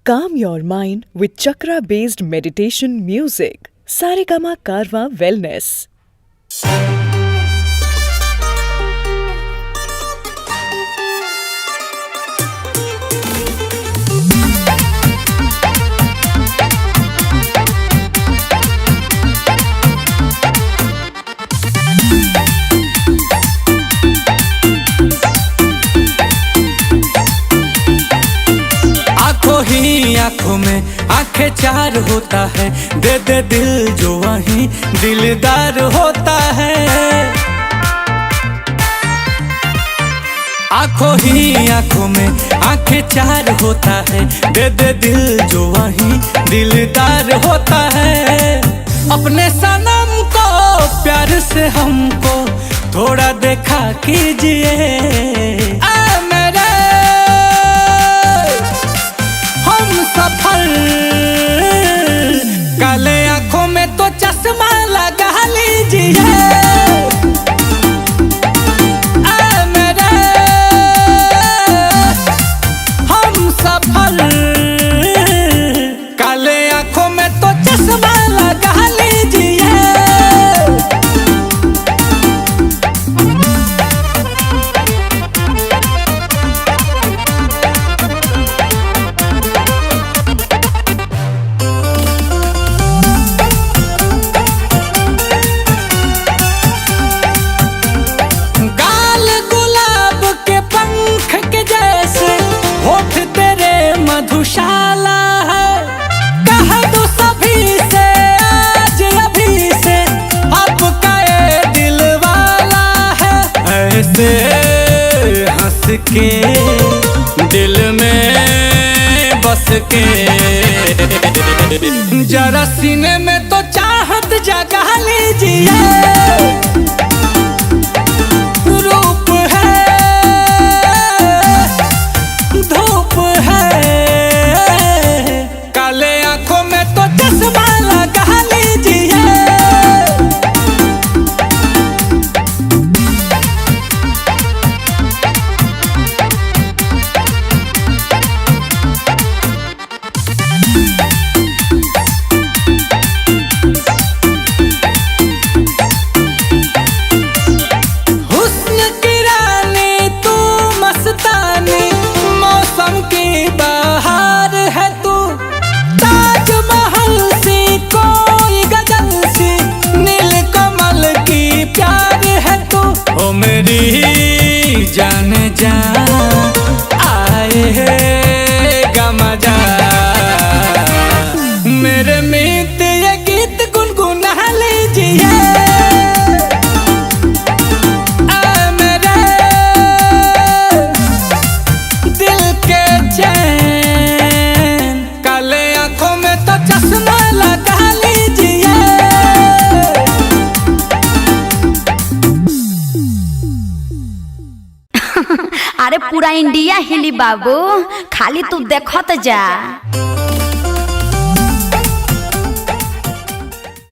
Calm your mind with chakra-based meditation music. Saregama Karwa Wellness. आंखों में आंखें चार होता है, दे दे दिल जो वहीं दिलदार होता है। आंखों में आंखें चार होता है, दे दे दिल जो वहीं दिलदार होता है। अपने सनम को प्यार से हमको थोड़ा देखा कीजिए। काले आंखों में तो चश्मा लगा लीजिए। मेरे हम सफल, काले आंखों में तो चश्मा लगा लीजिए। मधुशाला है, कह दो सभी से आज अभी से आपका ये दिल वाला है। ऐसे हंस के दिल में बस के जरा सीने में तो चाहत जगा लीजिए। रूप है धूप है, लगा लीजिए। हुस्न की रानी तू मस्तानी, मौसम की बहार है तू। ताजमहल सी कोई गजल सी, नीलकमल की प्यार है तू। ओ मेरी जान आए गा मजा, मेरे मीत ये गीत गुनगुना लीजिए। मेरे दिल के चैन, काले आंखों में तो चश्मा लगा लीजिए। अरे पूरा इंडिया हिली बाबू, खाली तू देखत जा।